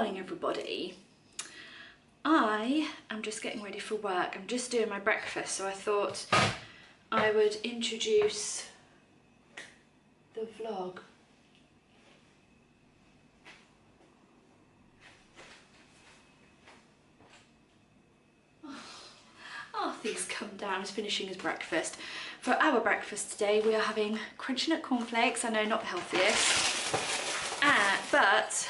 morning, everybody. I am just getting ready for work. I'm just doing my breakfast, so I thought I would introduce the vlog. Arthur's come down, he's finishing his breakfast. For our breakfast today, we are having crunchy nut cornflakes. I know, not the healthiest, but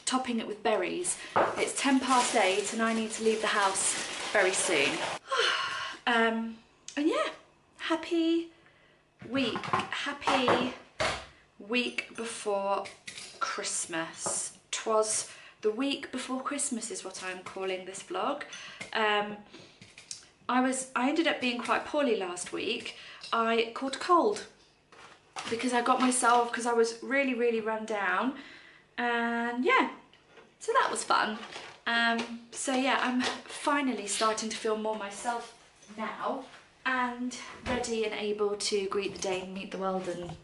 topping it with berries. It's 8:10 and I need to leave the house very soon. And yeah, happy week before Christmas. Twas the week before Christmas is what I'm calling this vlog. I ended up being quite poorly last week. I caught a cold because I got myself, because I was really run down, and yeah, so that was fun. So yeah, I'm finally starting to feel more myself now and ready and able to greet the day and meet the world and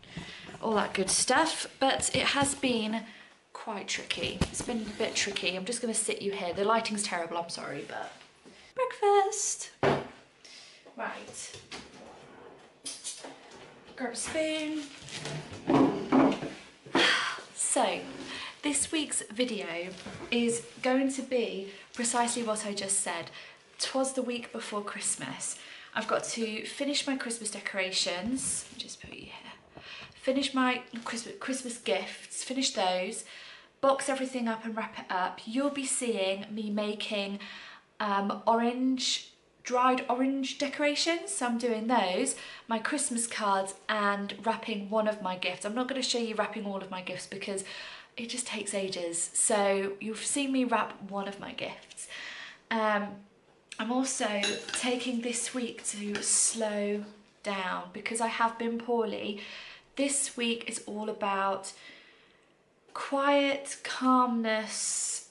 all that good stuff. But it has been quite tricky. It's been a bit tricky. I'm just going to sit you here. The lighting's terrible, I'm sorry, but breakfast. Right. Grab a spoon. So, this week's video is going to be precisely what I just said. 'Twas the week before Christmas. I've got to finish my Christmas decorations. Just put you here. Finish my Christmas gifts. Finish those. Box everything up and wrap it up. You'll be seeing me making dried orange decorations, so I'm doing those, my Christmas cards, and wrapping one of my gifts. I'm not going to show you wrapping all of my gifts because it just takes ages, so you've seen me wrap one of my gifts. I'm also taking this week to slow down because I have been poorly. This week is all about quiet, calmness,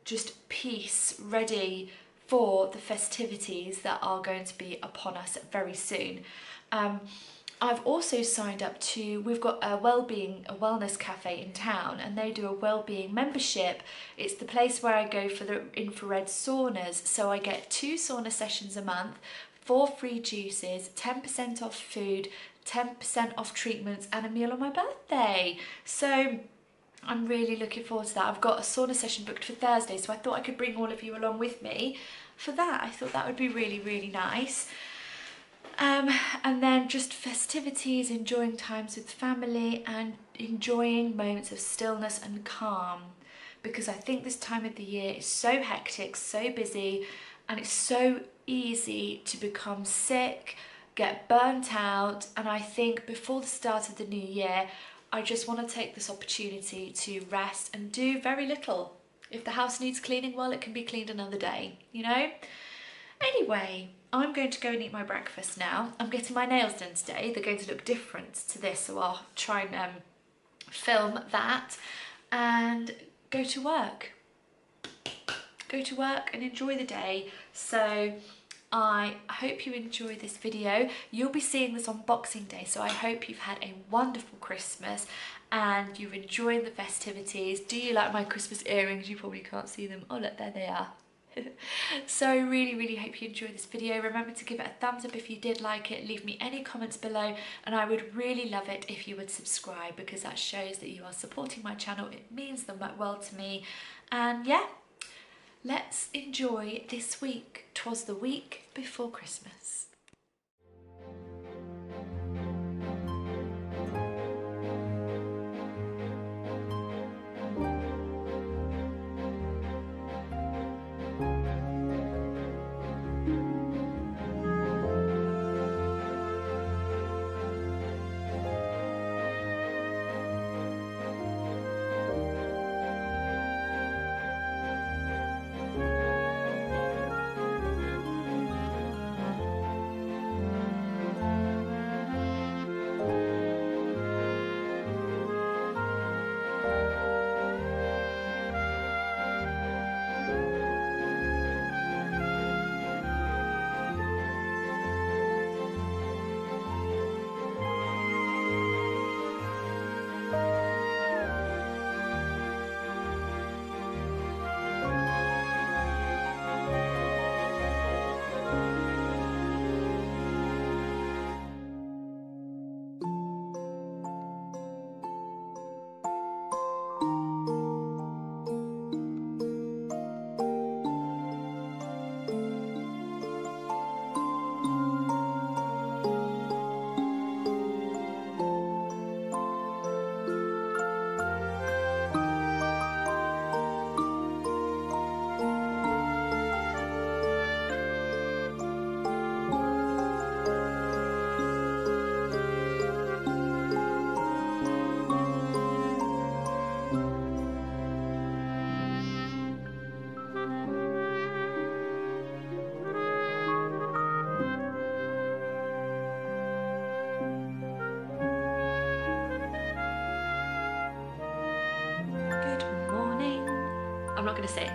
just peace, ready for the festivities that are going to be upon us very soon. I've also signed up to, we've got a wellness cafe in town, and they do a wellbeing membership. It's the place where I go for the infrared saunas, so I get 2 sauna sessions a month, 4 free juices, 10% off food, 10% off treatments, and a meal on my birthday. So I'm really looking forward to that. I've got a sauna session booked for Thursday, so I thought I could bring all of you along with me for that. I thought that would be really nice. And then just festivities, enjoying times with family and enjoying moments of stillness and calm, because I think this time of the year is so hectic, so busy, and it's so easy to become sick, get burnt out. And I think before the start of the new year, I just want to take this opportunity to rest and do very little. If the house needs cleaning, well, it can be cleaned another day, you know? Anyway, I'm going to go and eat my breakfast now. I'm getting my nails done today. They're going to look different to this, so I'll try and film that and go to work. Go to work and enjoy the day. So I hope you enjoy this video. You'll be seeing this on Boxing Day, so I hope you've had a wonderful Christmas and you're enjoying the festivities. Do you like my Christmas earrings? You probably can't see them. Oh look, there they are. So I really hope you enjoyed this video. Remember to give it a thumbs up if you did like it. Leave me any comments below, and I would really love it if you would subscribe, because that shows that you are supporting my channel. It means the world to me. And yeah, let's enjoy this week. 'Twas the week before Christmas. going to sing.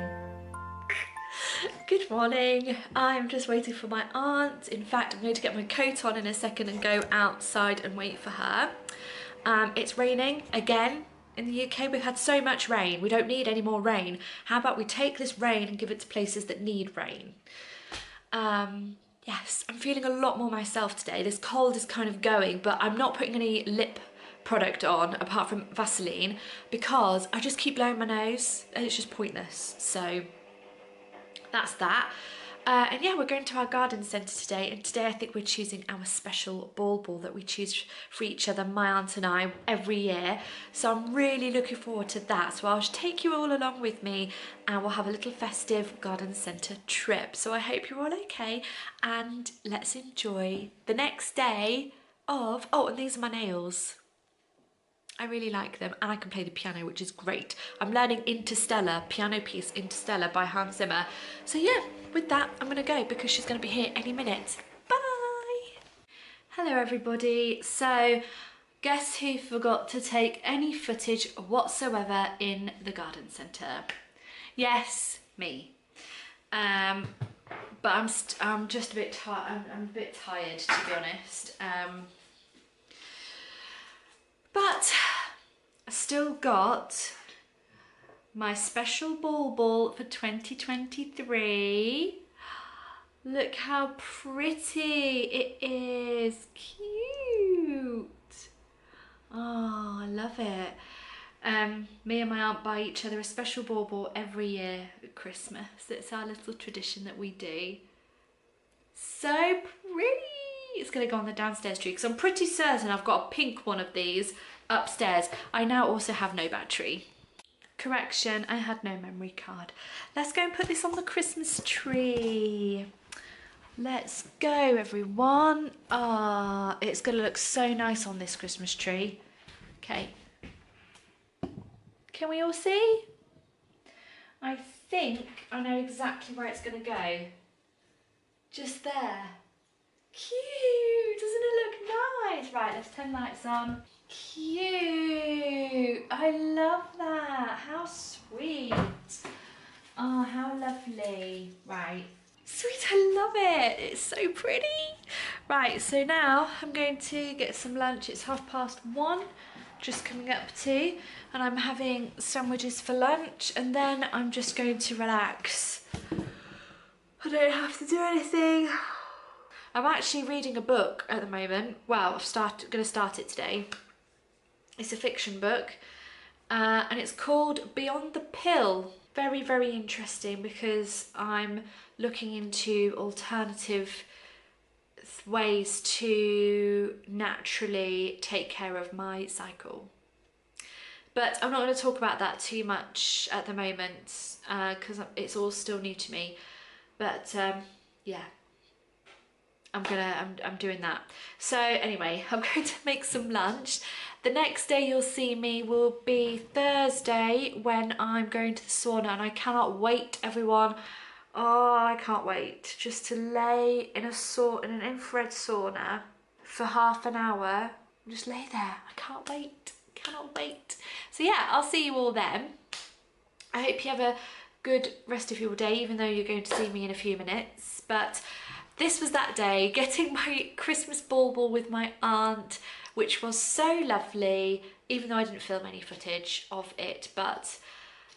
Good morning. I'm just waiting for my aunt. In fact, I'm going to get my coat on in a second and go outside and wait for her. It's raining again in the UK. We've had so much rain. We don't need any more rain. How about we take this rain and give it to places that need rain? Yes, I'm feeling a lot more myself today. This cold is kind of going, but I'm not putting any lip product on apart from Vaseline because I just keep blowing my nose and it's just pointless. So that's that. And yeah, we're going to our garden centre today, and today I think we're choosing our special ball that we choose for each other, my aunt and I, every year. So I'm really looking forward to that. So I'll take you all along with me and we'll have a little festive garden centre trip. So I hope you're all okay, and let's enjoy the next day of, oh, and these are my nails. I really like them, and I can play the piano, which is great. I'm learning Interstellar, piano piece Interstellar by Hans Zimmer. So yeah, with that, I'm gonna go because she's gonna be here any minute. Bye! Hello everybody. So, guess who forgot to take any footage whatsoever in the garden centre? Yes, me. But I'm just a bit tired. I'm a bit tired, to be honest. But I still got my special ball for 2023. Look how pretty it is. Cute. Oh, I love it. Me and my aunt buy each other a special ball every year at Christmas. It's our little tradition that we do. So pretty. It's going to go on the downstairs tree because I'm pretty certain I've got a pink one of these upstairs. I now also have no battery. Correction, I had no memory card. Let's go and put this on the Christmas tree. Let's go, everyone. Ah, it's going to look so nice on this Christmas tree. Okay. Can we all see? I think I know exactly where it's going to go. Just there. Cute, doesn't it look nice? Right, let's turn lights on. Cute, I love that. How sweet. Oh, how lovely. Right, sweet, I love it. It's so pretty. Right, so now I'm going to get some lunch. It's 1:30, just coming up to, and I'm having sandwiches for lunch, and then I'm just going to relax. I don't have to do anything. I'm actually reading a book at the moment. Well, I'm going to start it today. It's a fiction book, and it's called Beyond the Pill. Very, very interesting because I'm looking into alternative ways to naturally take care of my cycle. But I'm not going to talk about that too much at the moment because it's all still new to me. But yeah. I'm doing that. So anyway, I'm going to make some lunch. The next day you'll see me will be Thursday when I'm going to the sauna, and I cannot wait, everyone. Oh, I can't wait just to lay in an infrared sauna for half an hour and just lay there. I can't wait. Cannot wait. So yeah, I'll see you all then. I hope you have a good rest of your day, even though you're going to see me in a few minutes. But this was that day, getting my Christmas bauble with my aunt, which was so lovely, even though I didn't film any footage of it. But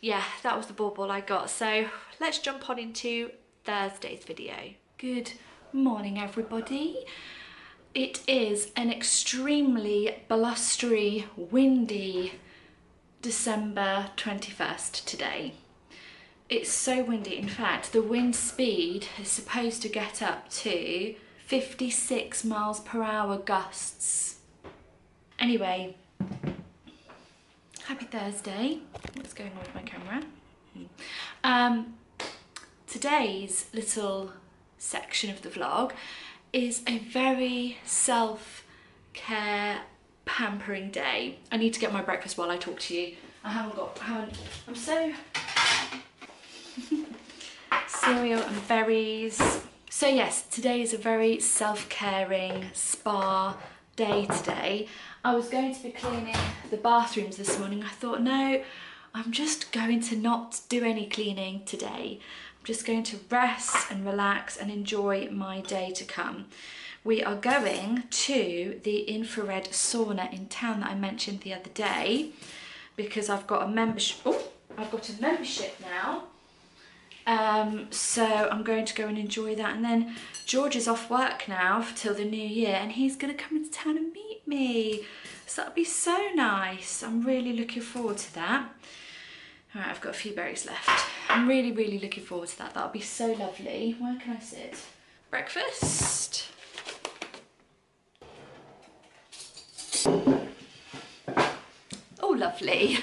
yeah, that was the bauble I got. So let's jump on into Thursday's video. Good morning, everybody. It is an extremely blustery, windy December 21st today. It's so windy. In fact, the wind speed is supposed to get up to 56 miles per hour gusts. Anyway, happy Thursday. What's going on with my camera? Today's little section of the vlog is a very self-care pampering day. I need to get my breakfast while I talk to you. I'm so cereal and berries. So yes, today is a very self-caring spa day today. I was going to be cleaning the bathrooms this morning. I thought, no, I'm just going to not do any cleaning today. I'm just going to rest and relax and enjoy my day to come. We are going to the infrared sauna in town that I mentioned the other day because I've got a membership. Oh, I've got a membership now. So I'm going to go and enjoy that, and then George is off work now till the new year and he's going to come into town and meet me. So that'll be so nice. I'm really looking forward to that. All right, I've got a few berries left. I'm really, really looking forward to that. That'll be so lovely. Where can I sit? Breakfast. Oh, lovely.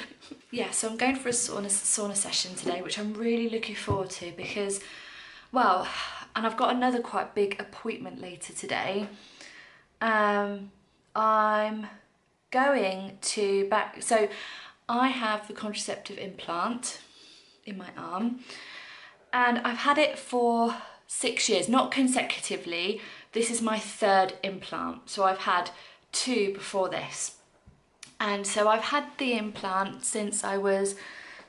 Yeah, so I'm going for a sauna session today, which I'm really looking forward to because, well, and I've got another quite big appointment later today. I'm going to so I have the contraceptive implant in my arm and I've had it for 6 years, not consecutively. This is my 3rd implant, so I've had 2 before this. And so I've had the implant since I was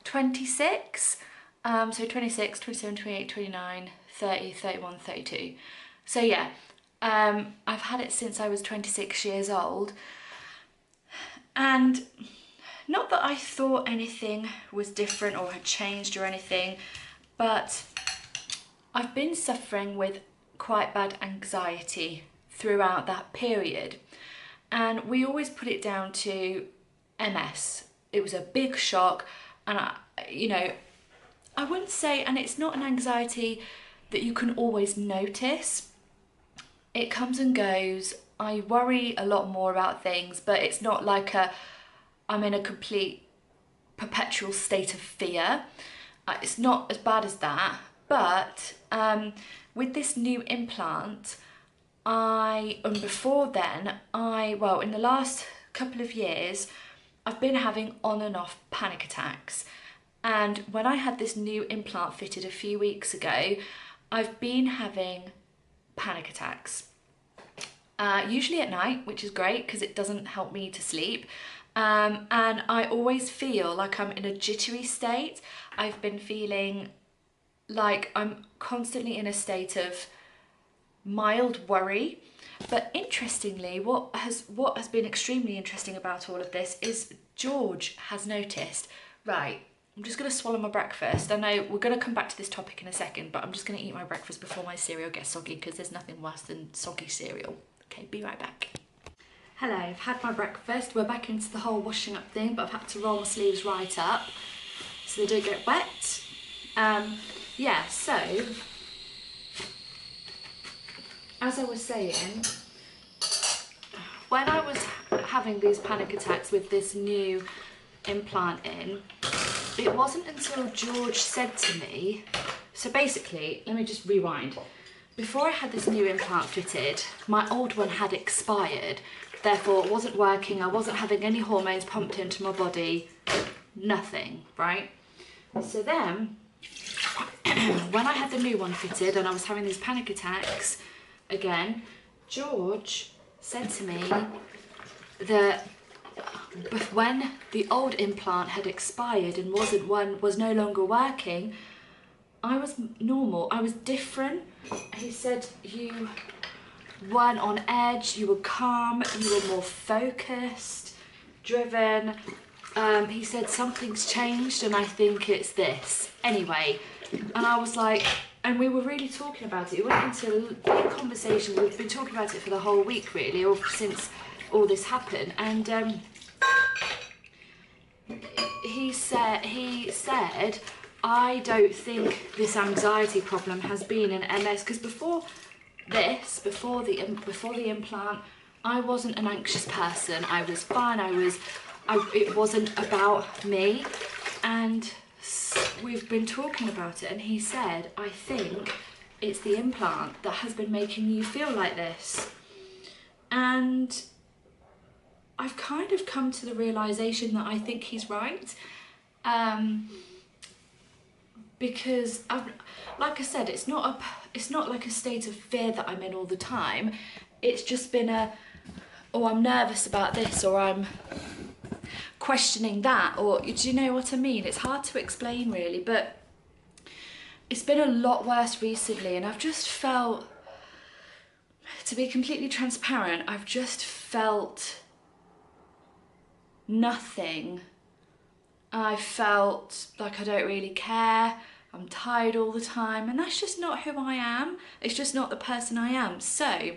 26, so 26, 27, 28, 29, 30, 31, 32. So yeah, I've had it since I was 26 years old. And not that I thought anything was different or had changed or anything, but I've been suffering with quite bad anxiety throughout that period. And we always put it down to MS. It was a big shock, and I wouldn't say, and it's not an anxiety that you can always notice. It comes and goes. I worry a lot more about things, but it's not like I'm in a complete perpetual state of fear. It's not as bad as that, but with this new implant, and before then, in the last couple of years, I've been having on and off panic attacks. And when I had this new implant fitted a few weeks ago, I've been having panic attacks. Usually at night, which is great because it doesn't help me to sleep. And I always feel like I'm in a jittery state. I've been feeling like I'm constantly in a state of mild worry. But interestingly, what has been extremely interesting about all of this is George has noticed, right, I'm just going to swallow my breakfast. I know we're going to come back to this topic in a second, but I'm just going to eat my breakfast before my cereal gets soggy because there's nothing worse than soggy cereal. Okay, be right back. Hello, I've had my breakfast. We're back into the whole washing up thing, but I've had to roll my sleeves right up so they don't get wet. Yeah, so as I was saying, when I was having these panic attacks with this new implant in, it wasn't until George said to me, so basically, let me just rewind. Before I had this new implant fitted, my old one had expired, therefore it wasn't working, I wasn't having any hormones pumped into my body, nothing, right? So then, when I had the new one fitted and I was having these panic attacks, again, George said to me that when the old implant had expired and was no longer working, I was normal, I was different. He said you weren't on edge, you were calm, you were more focused, driven. He said something's changed and I think it's this. Anyway, and I was like, and we were really talking about it. It went into a big conversation. We've been talking about it for the whole week, really, or since all this happened. And he said, I don't think this anxiety problem has been an MS, because before the implant, I wasn't an anxious person. I was fine. It wasn't about me, and we've been talking about it, and he said, I think it's the implant that has been making you feel like this. And I've kind of come to the realization that I think he's right, because like I said, it's not like a state of fear that I'm in all the time. It's just been I'm nervous about this, or I'm questioning that, or do you know what I mean? It's hard to explain really, but it's been a lot worse recently, and I've just felt, to be completely transparent, I've just felt nothing. I felt like I don't really care. I'm tired all the time, and that's just not who I am. It's just not the person I am. So,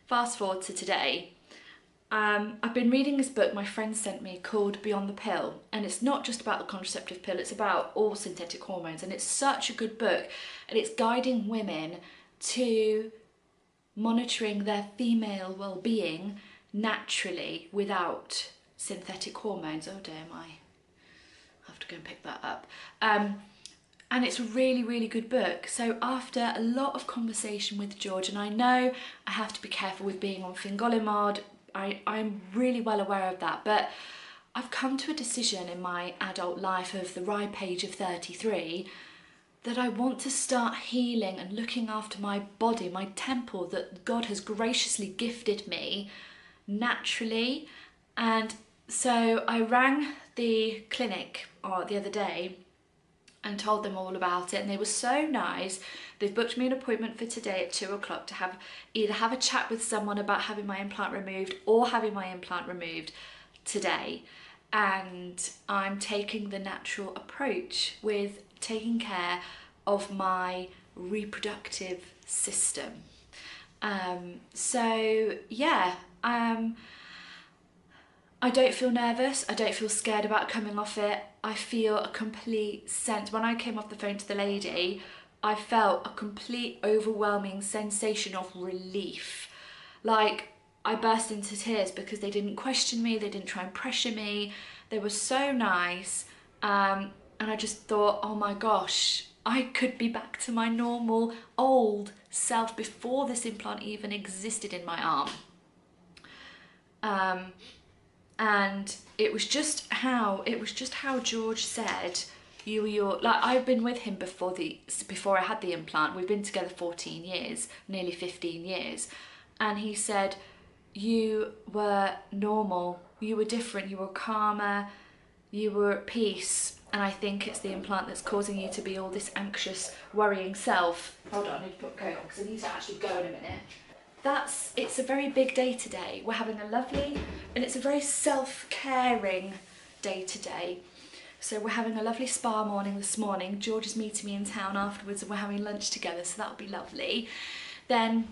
fast forward to today. I've been reading this book my friend sent me called Beyond the Pill, and it's not just about the contraceptive pill, it's about all synthetic hormones, and it's such a good book, and it's guiding women to monitoring their female well-being naturally without synthetic hormones. Oh dear, I have to go and pick that up. And it's a really, really good book. So after a lot of conversation with George, and I know I have to be careful with being on fingolimod, I'm really well aware of that, but I've come to a decision in my adult life of the ripe age of 33 that I want to start healing and looking after my body, my temple that God has graciously gifted me naturally. And so I rang the clinic the other day and told them all about it, and they were so nice. They've booked me an appointment for today at 2 o'clock to either have a chat with someone about having my implant removed or having my implant removed today. And I'm taking the natural approach with taking care of my reproductive system. So yeah, I don't feel nervous, I don't feel scared about coming off it. I feel a complete sense, when I came off the phone to the lady, I felt a complete overwhelming sensation of relief. Like, I burst into tears because they didn't question me, they didn't try and pressure me, they were so nice, and I just thought, oh my gosh, I could be back to my normal old self before this implant even existed in my arm. And it was just how George said, like, I've been with him before I had the implant. We've been together 14 years, nearly 15 years. And he said, you were normal, you were different, you were calmer, you were at peace. And I think it's the implant that's causing you to be all this anxious, worrying self. Hold on, I need to put a coat on because I need to actually go in a minute. It's a very big day today. We're having a lovely, and it's a very self-caring day today. So we're having a lovely spa morning this morning. George is meeting me in town afterwards and we're having lunch together, so that'll be lovely. Then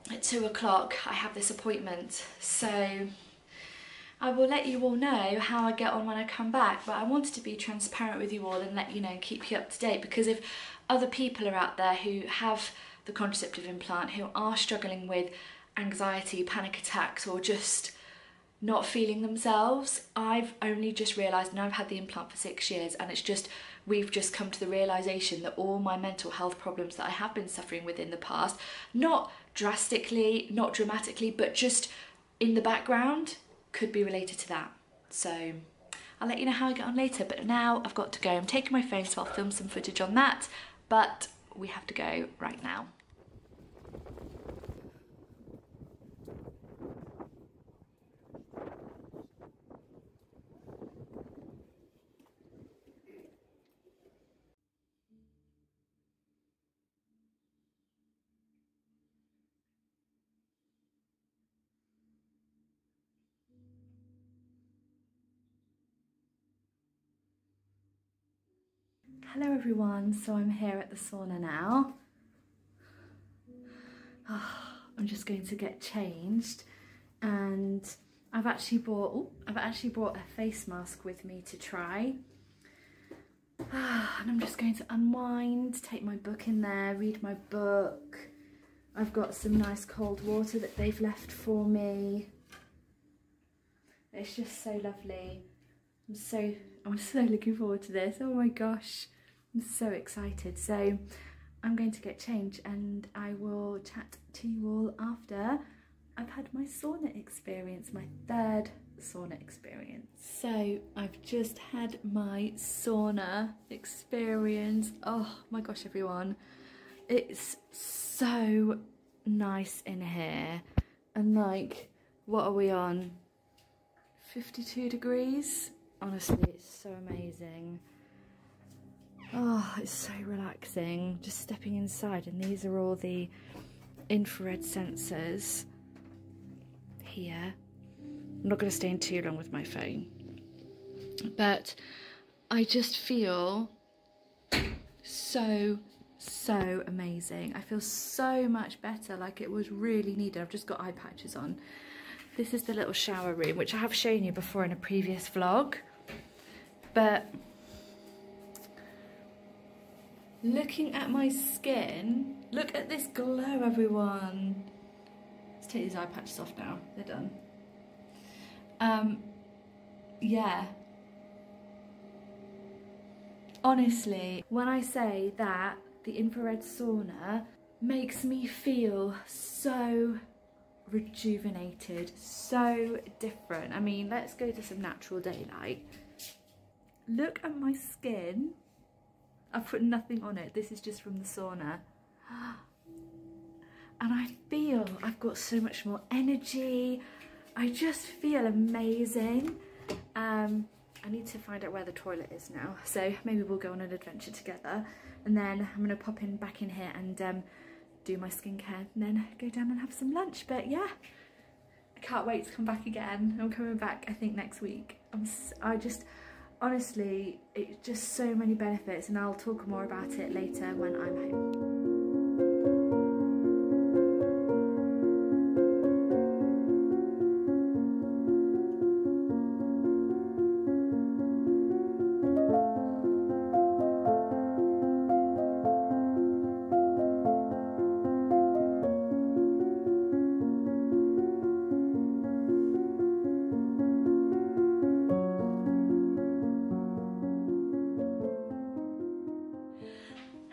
at 2 o'clock I have this appointment, so I will let you all know how I get on when I come back, but I wanted to be transparent with you all and let you know and keep you up to date, because if other people are out there who have the contraceptive implant, who are struggling with anxiety, panic attacks, or just not feeling themselves, I've only just realised, and I've had the implant for 6 years, and we've just come to the realisation that all my mental health problems that I have been suffering with in the past, not drastically, not dramatically, but just in the background, could be related to that. So I'll let you know how I get on later, but now I've got to go. I'm taking my phone, so I'll film some footage on that, but we have to go right now. Hello everyone, so I'm here at the sauna now. I'm just going to get changed, and I've actually brought a face mask with me to try. And I'm just going to unwind, take my book in there, read my book. I've got some nice cold water that they've left for me. It's just so lovely. I'm so looking forward to this. Oh my gosh, I'm so excited. So I'm going to get changed and I will chat to you all after I've had my sauna experience, my third sauna experience. So I've just had my sauna experience. Oh my gosh, everyone, it's so nice in here. And like, what are we on? 52 degrees. Honestly, it's so amazing. Oh, it's so relaxing just stepping inside, and these are all the infrared sensors here. I'm not going to stay in too long with my phone, but I just feel so amazing. I feel so much better, like it was really needed. I've just got eye patches on. This is the little shower room, which I have shown you before in a previous vlog, but looking at my skin, look at this glow, everyone. Let's take these eye patches off now, they're done. Yeah. Honestly, when I say that the infrared sauna makes me feel so rejuvenated, so different. I mean, let's go to some natural daylight. Look at my skin. I've put nothing on it. This is just from the sauna. And I feel I've got so much more energy. I just feel amazing. I need to find out where the toilet is now, so maybe we'll go on an adventure together, and then I'm gonna pop back in here and do my skincare, and then go down and have some lunch. But yeah, I can't wait to come back again. I'm coming back, I think, next week. Honestly, it's just so many benefits, and I'll talk more about it later when I'm home.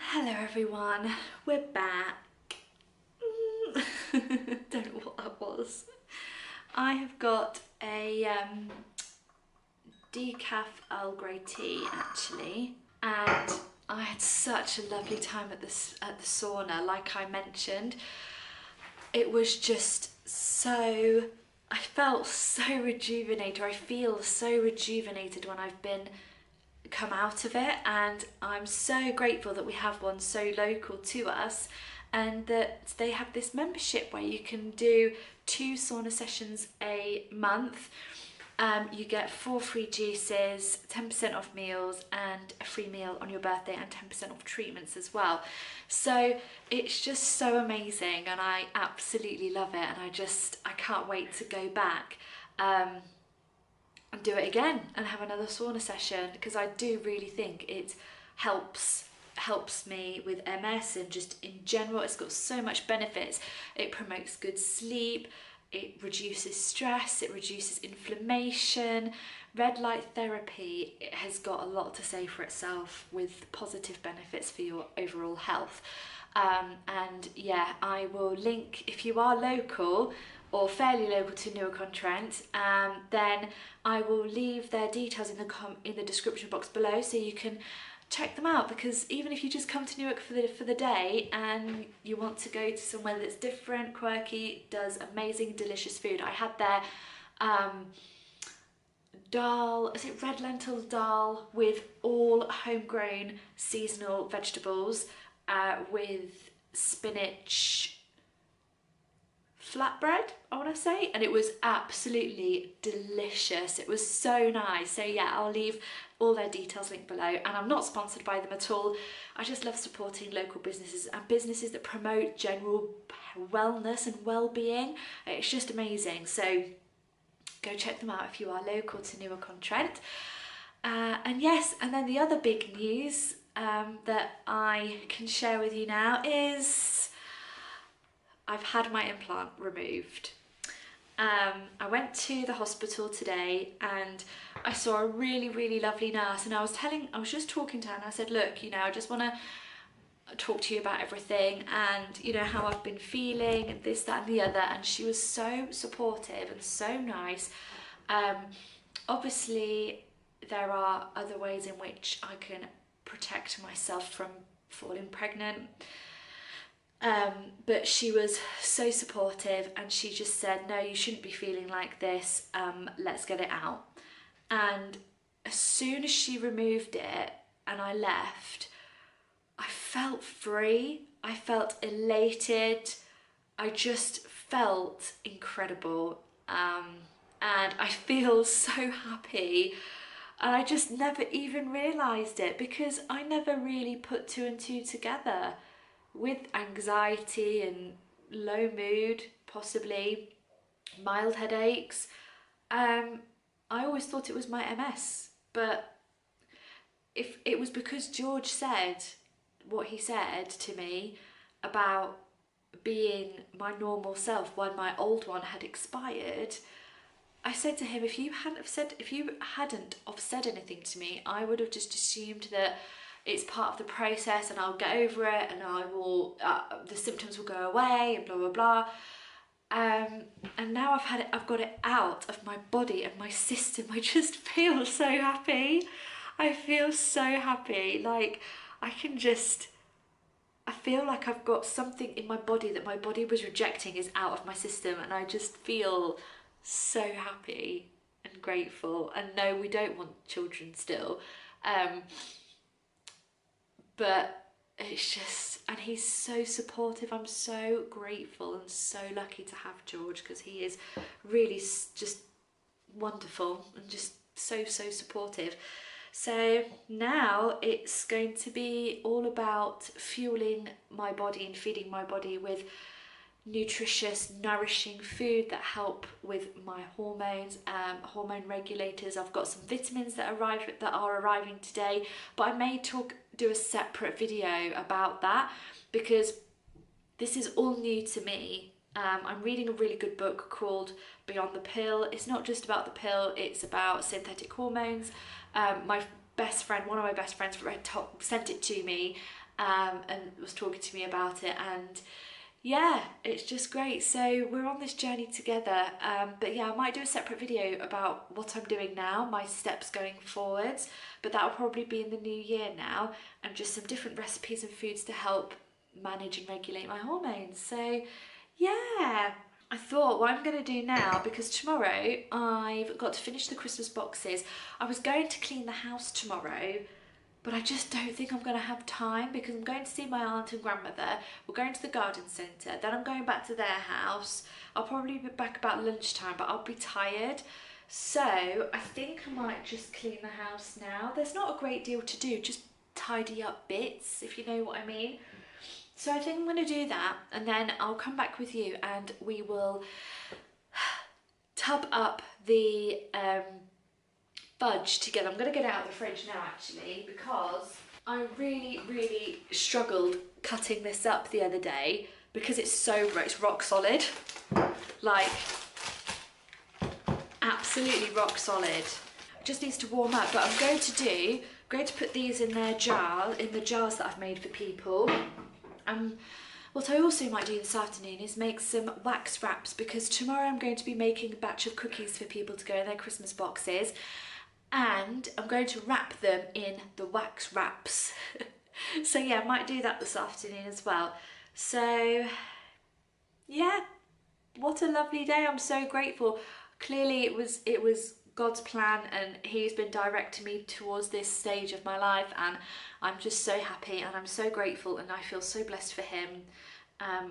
Hello everyone, we're back. Don't know what that was. I have got a decaf Earl Grey tea actually, and I had such a lovely time at the sauna. Like I mentioned, it was just so, I felt so rejuvenated, or I feel so rejuvenated when I've come out of it, and I'm so grateful that we have one so local to us, and that they have this membership where you can do 2 sauna sessions a month. You get 4 free juices, 10% off meals, and a free meal on your birthday, and 10% off treatments as well. So it's just so amazing, and I absolutely love it, and I can't wait to go back and do it again and have another sauna session, because I do really think it helps me with MS, and just in general it's got so much benefits. It promotes good sleep, it reduces stress, it reduces inflammation. Red light therapy, it has got a lot to say for itself with positive benefits for your overall health. And yeah, I will link, if you are local or fairly local to Newark-on-Trent, then I will leave their details in the description box below, so you can check them out. Because even if you just come to Newark for the day and you want to go to somewhere that's different, quirky, does amazing delicious food. I had their dal, is it red lentil dal with all homegrown seasonal vegetables, with spinach flatbread, I want to say, and it was absolutely delicious. It was so nice. So yeah, I'll leave all their details linked below, and I'm not sponsored by them at all. I just love supporting local businesses and businesses that promote general wellness and well-being. It's just amazing. So go check them out if you are local to Newark-on-Trent. And yes, and then the other big news that I can share with you now is I've had my implant removed. I went to the hospital today, and I saw a really lovely nurse, and I was just talking to her, and I said, look, you know, I just want to talk to you about everything, and you know how I've been feeling, and this, that and the other. And she was so supportive and so nice. Obviously there are other ways in which I can protect myself from falling pregnant. But she was so supportive, and she just said, no, you shouldn't be feeling like this, let's get it out. And as soon as she removed it and I left, I felt free, I felt elated, I just felt incredible, and I feel so happy. And I just never even realised it, because I never really put two and two together. With anxiety and low mood, possibly mild headaches, I always thought it was my MS. But if it was because George said what he said to me about being my normal self when my old one had expired, I said to him, if you hadn't have said anything to me, I would have just assumed that it's part of the process and I'll get over it, and I will, the symptoms will go away and blah, blah, blah. And now I've got it out of my body and my system. I just feel so happy. I feel so happy. Like, I feel like I've got something in my body that my body was rejecting is out of my system, and I just feel so happy and grateful. And no, we don't want children still. But it's just, and he's so supportive. I'm so grateful and so lucky to have George, because he is really just wonderful and just so supportive. So now it's going to be all about fueling my body and feeding my body with nutritious, nourishing food that help with my hormones, hormone regulators. I've got some vitamins that are arriving today, but I may do a separate video about that, because this is all new to me. I'm reading a really good book called Beyond the Pill. It's not just about the pill, it's about synthetic hormones. My best friend, one of my best friends, sent it to me, and was talking to me about it, and yeah, it's just great. So we're on this journey together. But yeah, I might do a separate video about what I'm doing now, my steps going forwards, but that'll probably be in the new year now, and just some different recipes and foods to help manage and regulate my hormones. So yeah, I thought what I'm going to do now, because tomorrow I've got to finish the Christmas boxes. I was going to clean the house tomorrow, but I just don't think I'm going to have time, because I'm going to see my aunt and grandmother. We're going to the garden centre, then I'm going back to their house. I'll probably be back about lunchtime, but I'll be tired. So I think I might just clean the house now. There's not a great deal to do, just tidy up bits, if you know what I mean. So I think I'm going to do that, and then I'll come back with you and we will tub up the fudge together. I'm going to get it out of the fridge now, actually, because I really struggled cutting this up the other day, because it's rock solid, like absolutely rock solid. It just needs to warm up. But I'm going to put these in the jars that I've made for people. What I also might do this afternoon is make some wax wraps, because tomorrow I'm going to be making a batch of cookies for people to go in their Christmas boxes, and I'm going to wrap them in the wax wraps. So yeah, I might do that this afternoon as well. So yeah, what a lovely day. I'm so grateful. Clearly it was God's plan, and he's been directing me towards this stage of my life, and I'm just so happy and I'm so grateful, and I feel so blessed for him,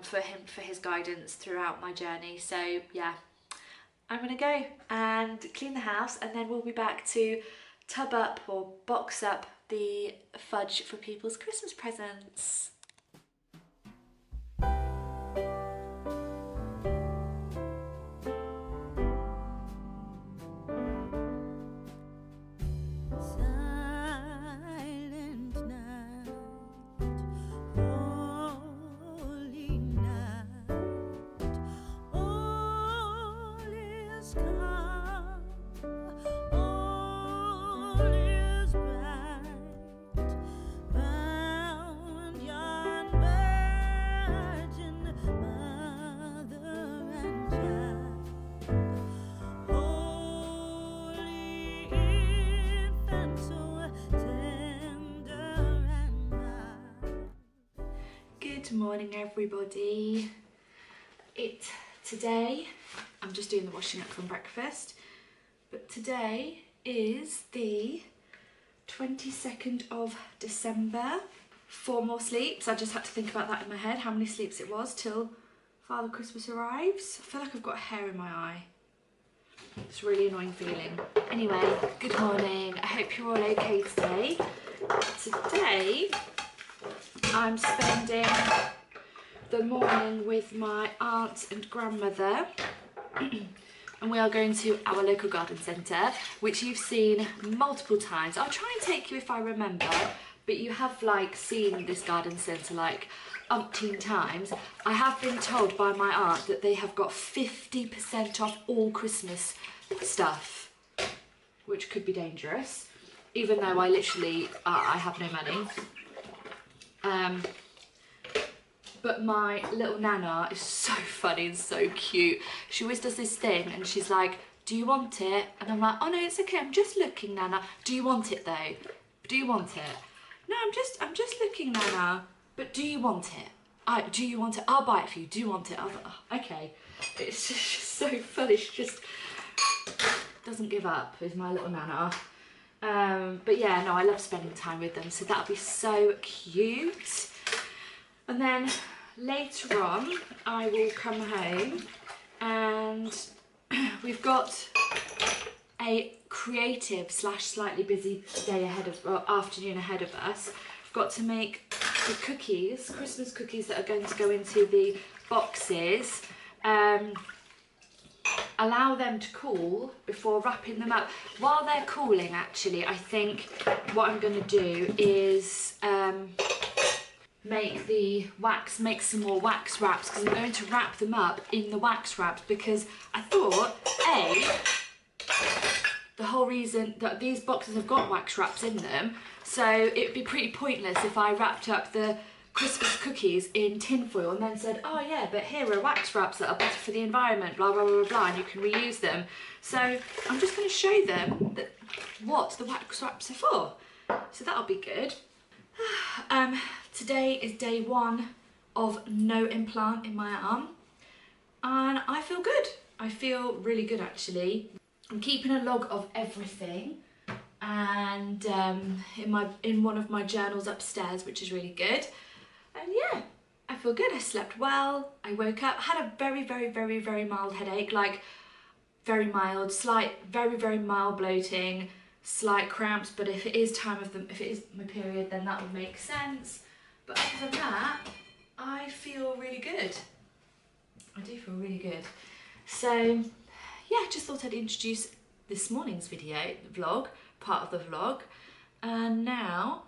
for his guidance throughout my journey. So yeah, I'm gonna go and clean the house, and then we'll be back to tub up or box up the fudge for people's Christmas presents. Round your Good morning everybody. Today, I'm just doing the washing up from breakfast, but today is the 22nd of December. 4 more sleeps. I just had to think about that in my head, how many sleeps it was till Father Christmas arrives. I feel like I've got hair in my eye. It's a really annoying feeling. Anyway, good morning. I hope you're all okay today. Today, I'm spending the morning with my aunt and grandmother and we are going to our local garden centre, which you've seen multiple times. I'll try and take you if I remember, but you have like seen this garden centre like umpteen times. I have been told by my aunt that they have got 50% off all Christmas stuff, which could be dangerous, even though I literally, I have no money. But my little Nana is so funny and so cute. She always does this thing and she's like, do you want it? And I'm like, oh no, it's okay, I'm just looking, Nana. Do you want it though? Do you want it? No, I'm just looking, Nana. But do you want it? Do you want it? I'll buy it for you. Do you want it? I was like, oh, okay. It's just so funny. She just doesn't give up, is my little Nana. But yeah, no, I love spending time with them. So that'll be so cute. And then later on, I will come home and we've got a creative / slightly busy day ahead of, or afternoon ahead of us. We've got to make the cookies, Christmas cookies that are going to go into the boxes. Allow them to cool before wrapping them up. While they're cooling, actually, I think what I'm going to do is make some more wax wraps, because I'm going to wrap them up in the wax wraps, because I thought, the whole reason that these boxes have got wax wraps in them, so it'd be pretty pointless if I wrapped up the Christmas cookies in tin foil and then said, oh yeah, but here are wax wraps that are better for the environment, blah, blah, blah, blah, and you can reuse them. So I'm just going to show them what the wax wraps are for. So that'll be good. Today is day 1 of no implant in my arm, and I feel good. I feel really good actually. I'm keeping a log of everything, and in one of my journals upstairs, which is really good. And yeah, I feel good. I slept well. I woke up, had a very, very, very, very mild headache, like very mild, slight, very, very mild bloating, slight cramps, but if it is my period, then that would make sense. But other than that, I feel really good. I do feel really good. So yeah, just thought I'd introduce this morning's video, the vlog, part of the vlog. And now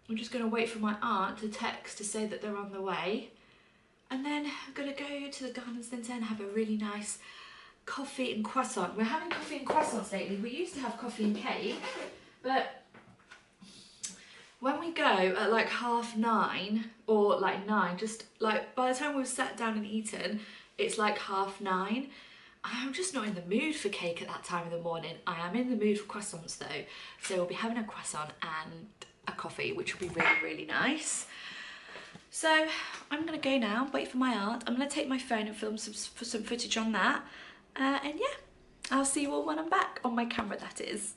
I'm just going to wait for my aunt to text to say that they're on the way. And then I'm going to go to the garden centre and have a really nice coffee and croissant. We're having coffee and croissants lately. We used to have coffee and cake, but when we go at like 9:30 or like 9, just like by the time we've sat down and eaten, it's like 9:30. I'm just not in the mood for cake at that time of the morning. I am in the mood for croissants though. So we'll be having a croissant and a coffee, which will be really, really nice. So I'm gonna go now, wait for my aunt. I'm gonna take my phone and film some footage on that. And yeah, I'll see you all when I'm back, on my camera that is.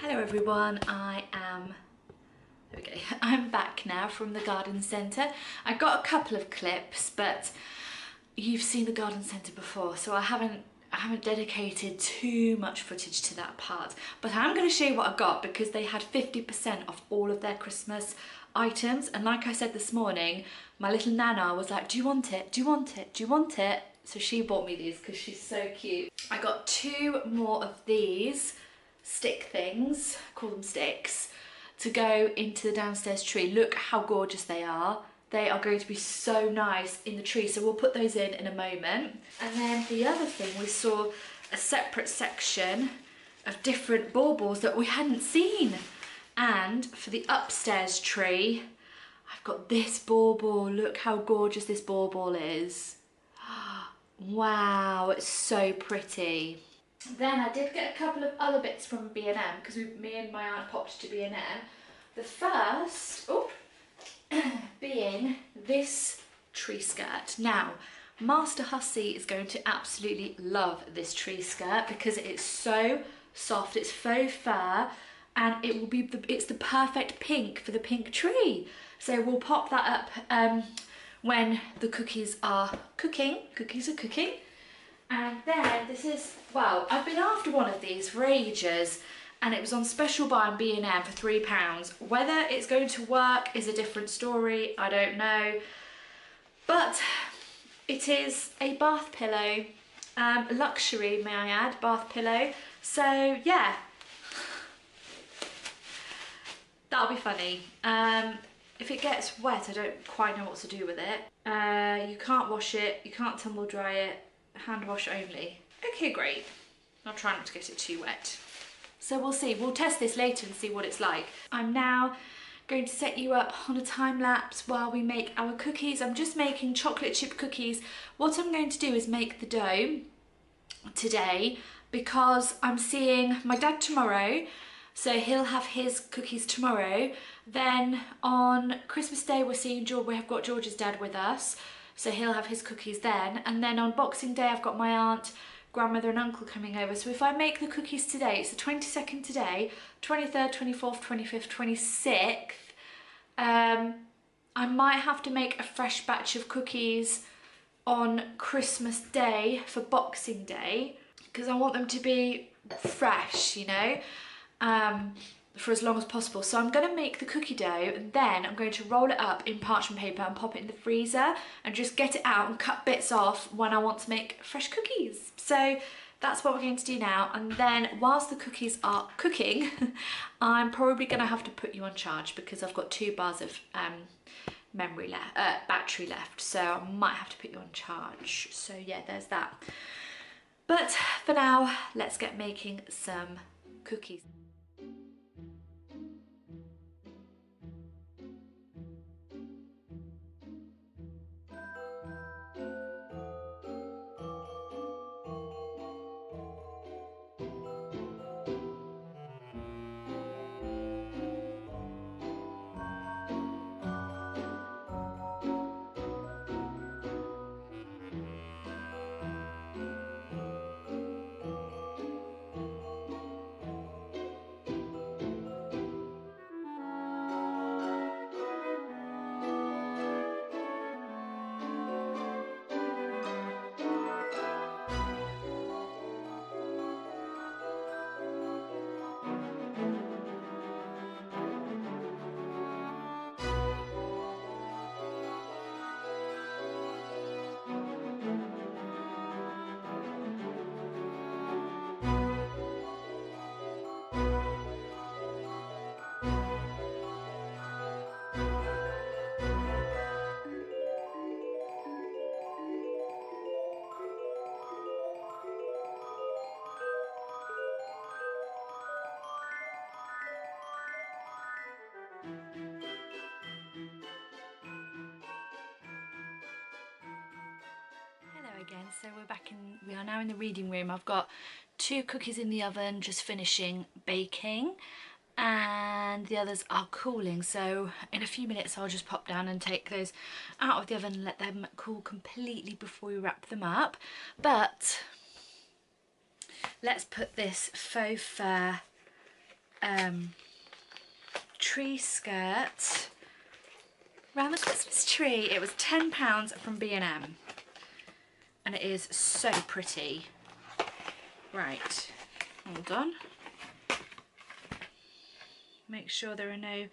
Hello everyone, I'm back now from the garden centre. I got a couple of clips, but you've seen the garden centre before, so I haven't dedicated too much footage to that part. But I'm going to show you what I got, because they had 50% off all of their Christmas items, and like I said this morning, my little Nana was like, do you want it? Do you want it? Do you want it? So she bought me these because she's so cute. I got 2 more of these stick things, call them sticks, to go into the downstairs tree. Look how gorgeous they are. They are going to be so nice in the tree, so we'll put those in a moment. And then the other thing, we saw a separate section of different baubles that we hadn't seen. And for the upstairs tree, I've got this bauble. Look how gorgeous this bauble is. Wow, it's so pretty. Then I did get a couple of other bits from B&M because me and my aunt popped to B&M. The first, being this tree skirt. Now, Master Hussey is going to absolutely love this tree skirt because it's so soft, it's faux fur, and it will be it's the perfect pink for the pink tree. So we'll pop that up when the cookies are cooking. And then this is, well, I've been after one of these for ages, and it was on special buy on B&M for £3. Whether it's going to work is a different story, I don't know. But it is a bath pillow, luxury, may I add, bath pillow. So yeah, that'll be funny. If it gets wet, I don't quite know what to do with it. You can't wash it, you can't tumble dry it, hand wash only. Okay, great. I'll try not to get it too wet. So we'll see, we'll test this later and see what it's like. I'm now going to set you up on a time lapse while we make our cookies. I'm just making chocolate chip cookies. What I'm going to do is make the dough today because I'm seeing my dad tomorrow, so he'll have his cookies tomorrow. Then on Christmas Day we're seeing George, we have got George's dad with us, so he'll have his cookies then. And then on Boxing Day I've got my aunt, grandmother and uncle coming over. So if I make the cookies today, it's the 22nd today, 23rd, 24th, 25th, 26th, I might have to make a fresh batch of cookies on Christmas Day for Boxing Day because I want them to be fresh, you know, for as long as possible. So I'm going to make the cookie dough and then I'm going to roll it up in parchment paper and pop it in the freezer and just get it out and cut bits off when I want to make fresh cookies. So that's what we're going to do now. And then whilst the cookies are cooking, I'm probably going to have to put you on charge because I've got 2 bars of battery left. So I might have to put you on charge. So yeah, there's that. But for now, let's get making some cookies. Again, so we are now in the reading room. I've got 2 cookies in the oven just finishing baking and the others are cooling, so in a few minutes I'll just pop down and take those out of the oven and let them cool completely before we wrap them up. But let's put this faux fur tree skirt around the Christmas tree. It was £10 from B&M. And it is so pretty. Right, hold on. Make sure there are no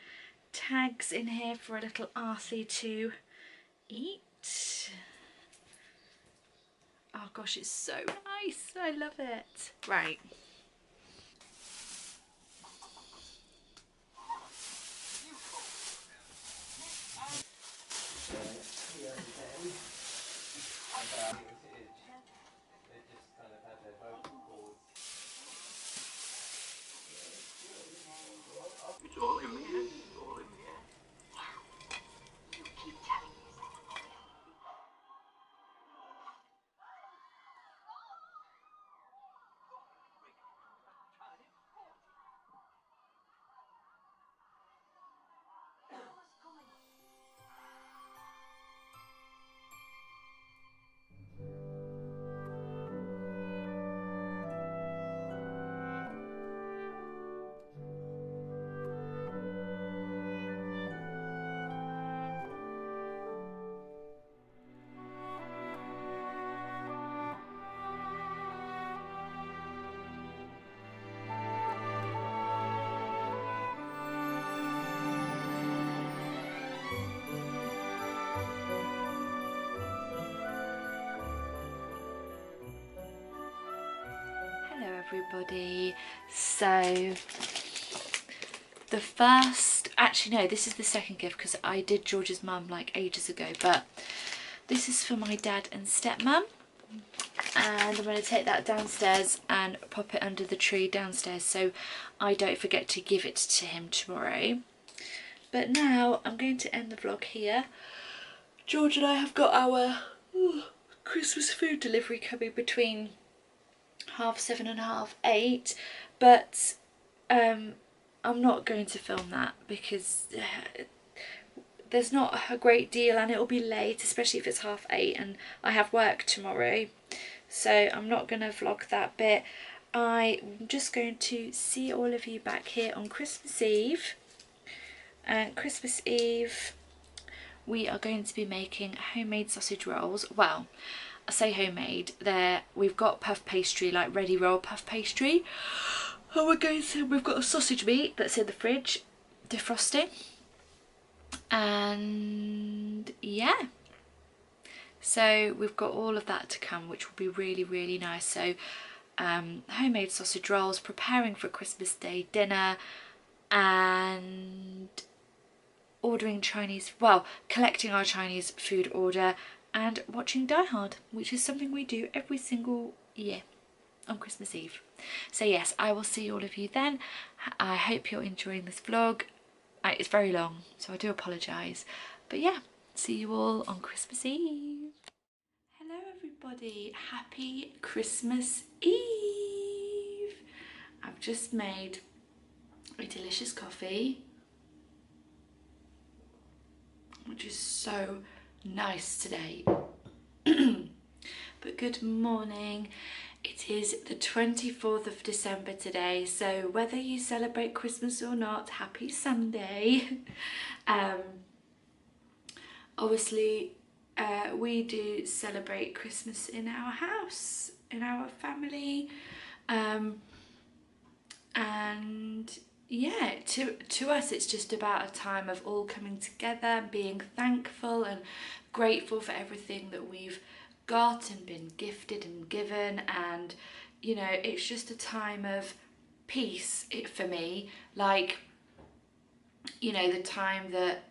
tags in here for a little Arthie to eat. Oh gosh, it's so nice. I love it. Right. everybody. So the first, actually no, this is the second gift because I did George's mum like ages ago, but this is for my dad and stepmom, and I'm going to take that downstairs and pop it under the tree downstairs so I don't forget to give it to him tomorrow. But now I'm going to end the vlog here. George and I have got our Christmas food delivery coming between 7:30 and 8:30, but I'm not going to film that because there's not a great deal and it'll be late, especially if it's 8:30 and I have work tomorrow, so I'm not going to vlog that bit. I'm just going to see all of you back here on Christmas Eve. And Christmas Eve we are going to be making homemade sausage rolls. Well, I say homemade, we've got puff pastry, like ready roll puff pastry, and we've got a sausage meat that's in the fridge defrosting, and yeah, so we've got all of that to come, which will be really, really nice. So homemade sausage rolls, preparing for Christmas Day dinner, and ordering Chinese, well, collecting our Chinese food order, and watching Die Hard, which is something we do every single year on Christmas Eve. So yes, I will see all of you then. I hope you're enjoying this vlog. It's very long, so I do apologise, but yeah, see you all on Christmas Eve. Hello everybody, happy Christmas Eve. I've just made a delicious coffee, which is so nice today. But good morning. It is the 24th of December today, so whether you celebrate Christmas or not, happy Sunday. Obviously we do celebrate Christmas in our house, in our family, and yeah, to us it's just about a time of all coming together, being thankful and grateful for everything that we've got and been gifted and given, and you know, it's just a time of peace for me, like, you know, the time that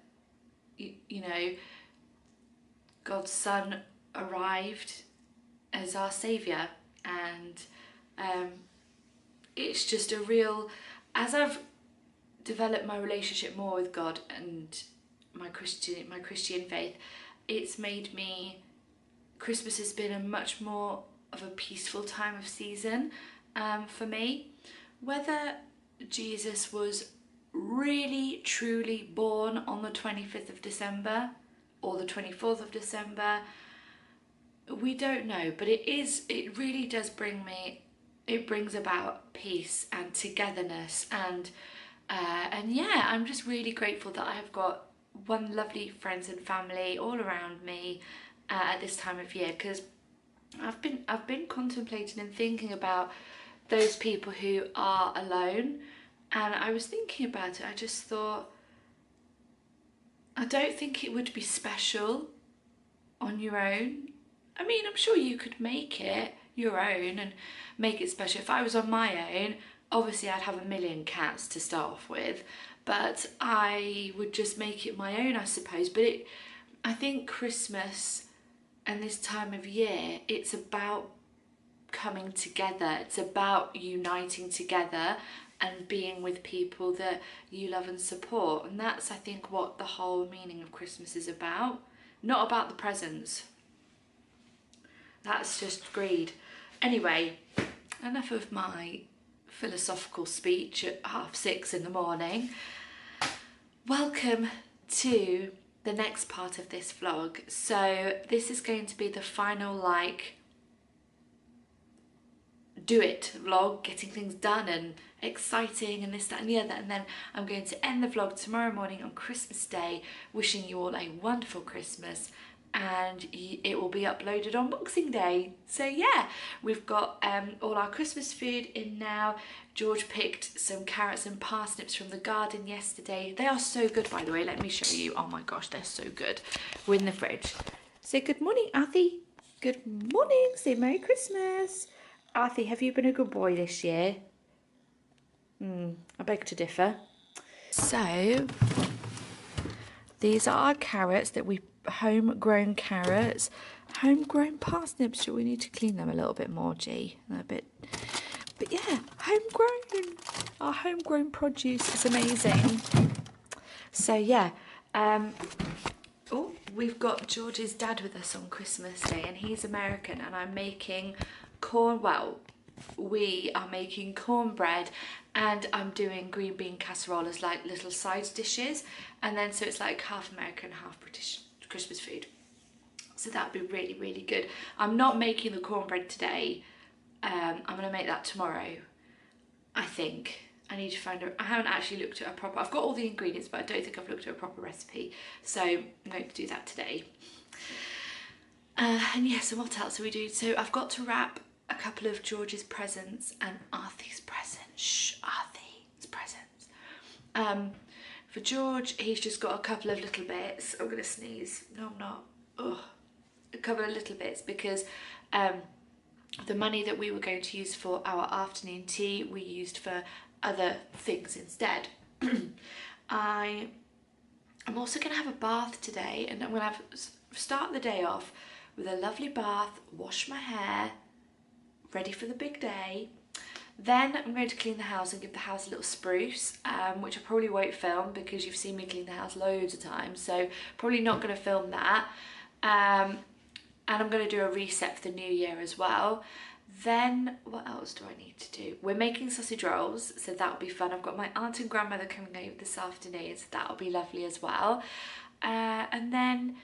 you know, God's Son arrived as our saviour, and it's just a real, as I've developed my relationship more with God and my Christian faith, it's made me, Christmas has been a much more of a peaceful time of season for me. Whether Jesus was really truly born on the 25th of December or the 24th of December, we don't know, but it really does it brings about peace and togetherness, and yeah, I'm just really grateful that I have got one lovely friends and family all around me at this time of year, because I've been contemplating and thinking about those people who are alone, and I was thinking about it. I just thought, I don't think it would be special on your own. I mean, I'm sure you could make it your own and make it special. If I was on my own, obviously I'd have a million cats to start off with, but I would just make it my own, I suppose. But I think Christmas and this time of year, it's about coming together. It's about uniting together and being with people that you love and support. And that's, I think, what the whole meaning of Christmas is about. Not about the presents. That's just greed. Anyway, enough of my philosophical speech at 6:30 in the morning. Welcome to the next part of this vlog. So this is going to be the final, like, do it vlog, getting things done and exciting and this, that and the other, and then I'm going to end the vlog tomorrow morning on Christmas Day, wishing you all a wonderful Christmas, and it will be uploaded on Boxing Day. So yeah, we've got all our Christmas food in now. George picked some carrots and parsnips from the garden yesterday. They are so good, by the way. Let me show you. Oh my gosh, they're so good. We're in the fridge. Say good morning, Alfie. Good morning. Say Merry Christmas. Arthur, have you been a good boy this year? I beg to differ. So, these are our carrots that we, homegrown carrots. Homegrown parsnips, do we need to clean them a little bit more, G? A bit, but yeah, homegrown. Our homegrown produce is amazing. So yeah, oh, we've got George's dad with us on Christmas Day, and he's American, and I'm making we are making cornbread, and I'm doing green bean casserole as like little side dishes, and then so it's like half American, half British Christmas food. So that'd be really, really good. I'm not making the cornbread today. I'm gonna make that tomorrow, I think. I need to find I haven't actually looked at a proper, I've got all the ingredients, but I don't think I've looked at a proper recipe. So I'm going to do that today. And yeah, so what else are we doing? So I've got to wrap a couple of George's presents and Arthie's presents. Shh, Arthie's presents. For George, he's just got a couple of little bits. I'm gonna sneeze. No, I'm not. Ugh. A couple of little bits because the money that we were going to use for our afternoon tea, we used for other things instead. I'm also going to have a bath today, and I'm going to start the day off with a lovely bath, wash my hair, ready for the big day. Then I'm going to clean the house and give the house a little spruce, which I probably won't film because you've seen me clean the house loads of times, so probably not going to film that. And I'm going to do a reset for the new year as well. Then what else do I need to do? We're making sausage rolls, so that'll be fun. I've got my aunt and grandmother coming over this afternoon, so that'll be lovely as well. And then,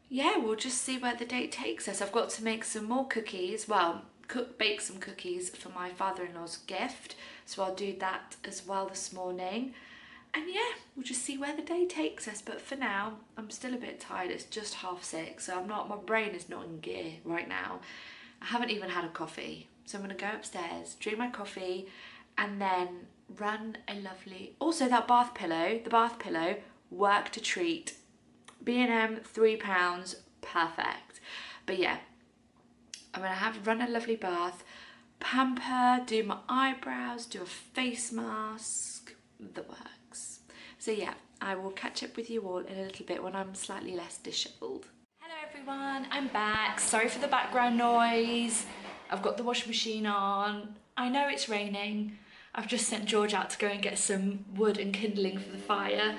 yeah, we'll just see where the day takes us. I've got to make some more cookies, well, bake some cookies for my father-in-law's gift, so I'll do that as well this morning. And yeah, we'll just see where the day takes us. But for now, I'm still a bit tired. It's just 6:30, so my brain is not in gear right now. I haven't even had a coffee. So I'm gonna go upstairs, drink my coffee, and then run a lovely, also that bath pillow, the bath pillow, worked a treat. B&M, £3, perfect. But yeah, I'm gonna run a lovely bath, pamper, do my eyebrows, do a face mask, the works. So yeah, I will catch up with you all in a little bit when I'm slightly less dishevelled. Hello everyone, I'm back. Sorry for the background noise. I've got the washing machine on. I know it's raining. I've just sent George out to go and get some wood and kindling for the fire.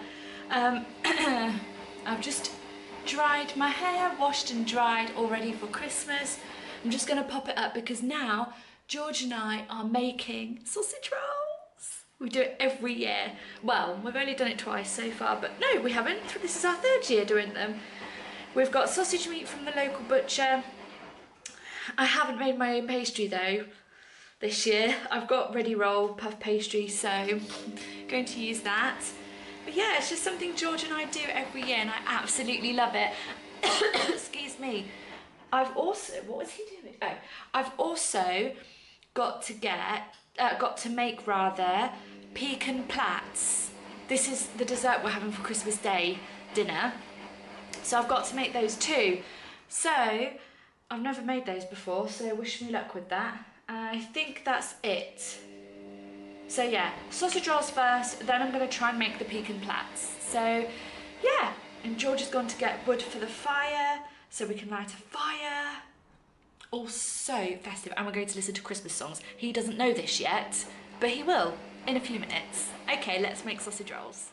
I've just dried my hair, washed and dried, all ready for Christmas. I'm just gonna pop it up because now George and I are making sausage rolls. We do it every year. Well, we've only done it twice so far, but no, we haven't. This is our 3rd year doing them. We've got sausage meat from the local butcher. I haven't made my own pastry though this year. I've got ready roll puff pastry, so I'm going to use that. But yeah, it's just something George and I do every year and I absolutely love it. Excuse me. I've also, what was he doing? Oh, I've also got to make pecan plats. This is the dessert we're having for Christmas Day dinner. So I've got to make those too. So I've never made those before, so wish me luck with that. I think that's it. So yeah, sausage rolls first, then I'm gonna try and make the pecan plats. So yeah, and George has gone to get wood for the fire, so we can light a fire. Also festive, and we're going to listen to Christmas songs. He doesn't know this yet, but he will in a few minutes. Okay, let's make sausage rolls.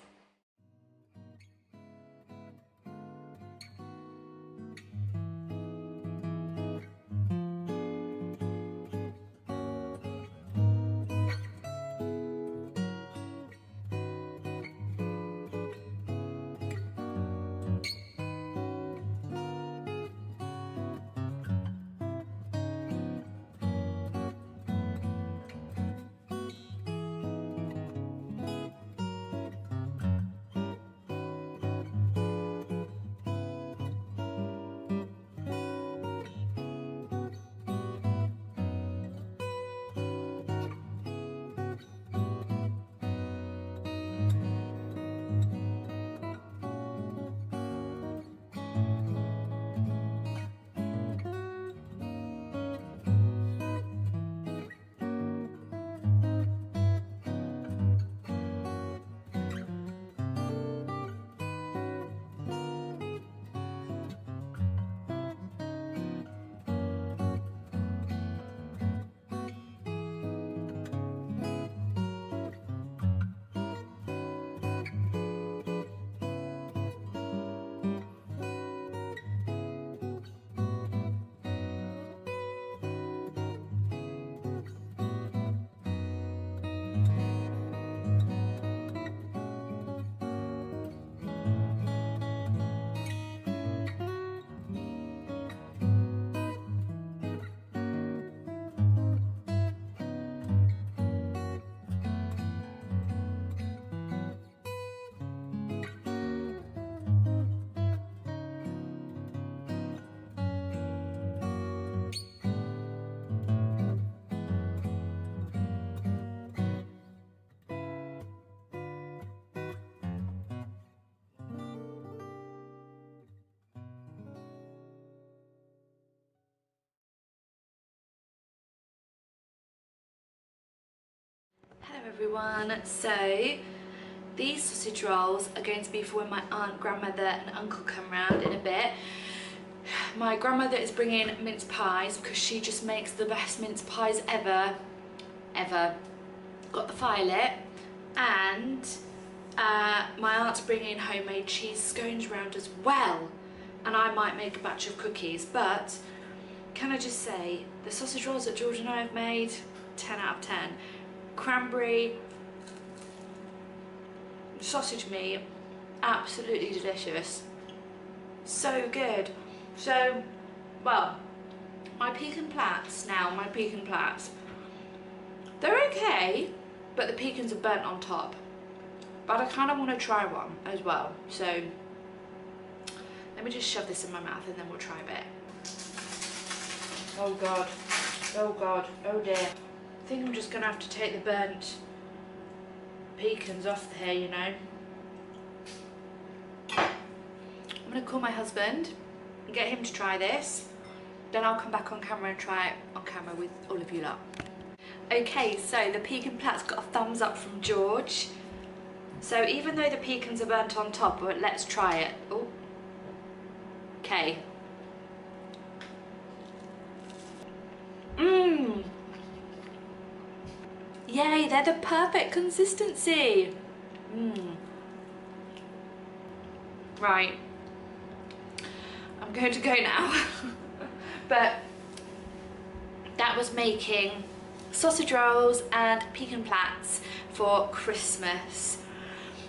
everyone. So these sausage rolls are going to be for when my aunt, grandmother and uncle come round in a bit. My grandmother is bringing mince pies because she just makes the best mince pies ever. Got the fire lit, and my aunt's bringing homemade cheese scones round as well, and I might make a batch of cookies. But can I just say, the sausage rolls that George and I have made, 10 out of 10. Cranberry, sausage meat, absolutely delicious. So good. So, well, my pecan plats now, they're okay, but the pecans are burnt on top. But I kind of want to try one as well. So, let me just shove this in my mouth and then we'll try a bit. Oh God, oh God, oh dear. I think I'm just going to have to take the burnt pecans off here, you know. I'm going to call my husband and get him to try this. Then I'll come back on camera and try it on camera with all of you lot. Okay, so the pecan plat's got a thumbs up from George. So even though the pecans are burnt on top, let's try it. Oh, okay. Mmm. Yay, they're the perfect consistency. Mmm. Right. I'm going to go now. But that was making sausage rolls and pecan plats for Christmas.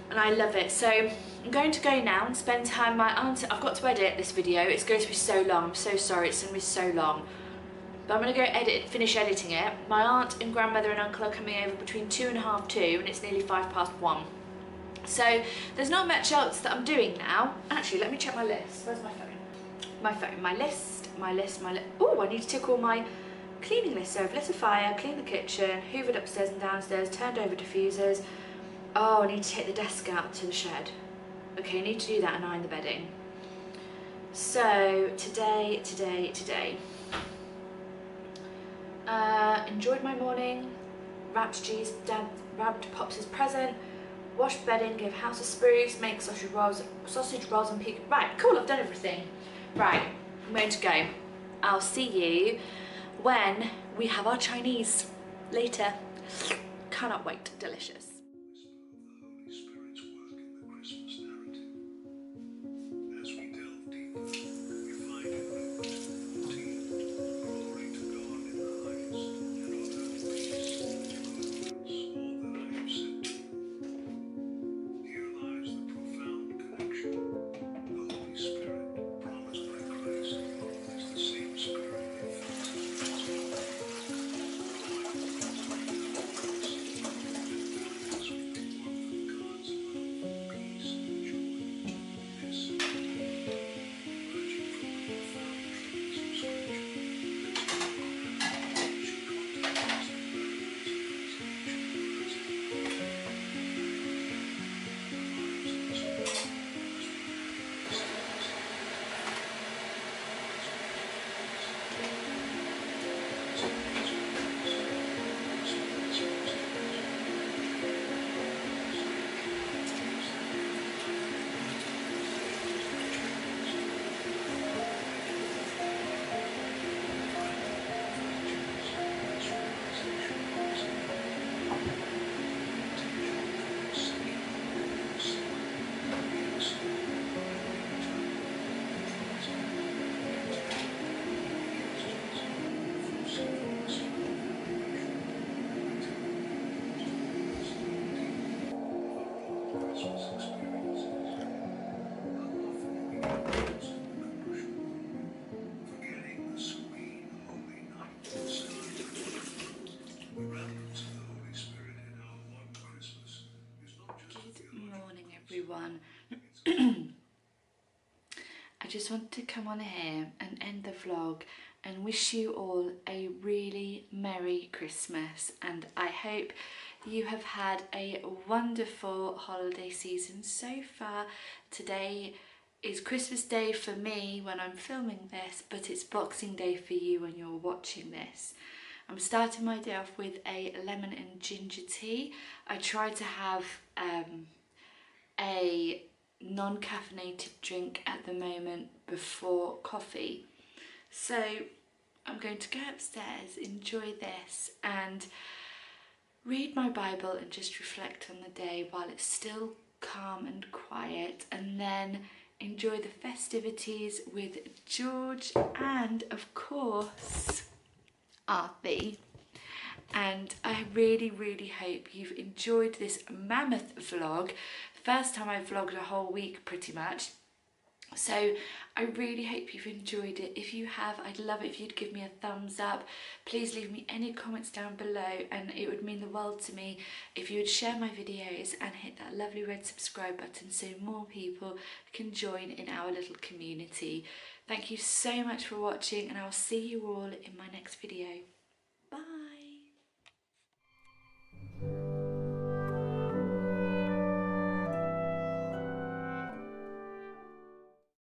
And I love it. So I'm going to go now and spend time with my aunt. I've got to edit this video. It's going to be so long. I'm so sorry. It's going to be so long. But I'm going to go finish editing it. My aunt and grandmother and uncle are coming over between 2 and half 2, and it's nearly 1:05. So there's not much else that I'm doing now. Actually, let me check my list. Where's my phone? My phone, my list. Oh, I need to tick all my cleaning lists. So I've lit a fire, cleaned the kitchen, hoovered upstairs and downstairs, turned over diffusers. Oh, I need to take the desk out to the shed. Okay, I need to do that and iron the bedding. So today. Enjoyed my morning, wrapped Pops' present, washed bedding, gave house a spruce, make sausage rolls and pecan. Right, cool, I've done everything. Right, I'm going to go. I'll see you when we have our Chinese later. Cannot wait, delicious. Everyone. I just want to come on here and end the vlog and wish you all a really Merry Christmas, and I hope you have had a wonderful holiday season so far. Today is Christmas Day for me when I'm filming this, but it's Boxing Day for you when you're watching this. I'm starting my day off with a lemon and ginger tea. I try to have a non-caffeinated drink at the moment before coffee. So I'm going to go upstairs, enjoy this and read my Bible and just reflect on the day while it's still calm and quiet, and then enjoy the festivities with George and of course Arthie. And I really hope you've enjoyed this mammoth vlog. First time I vlogged a whole week pretty much. So I really hope you've enjoyed it. If you have, I'd love it if you'd give me a thumbs up. Please leave me any comments down below, and it would mean the world to me if you would share my videos and hit that lovely red subscribe button so more people can join in our little community. Thank you so much for watching, and I'll see you all in my next video.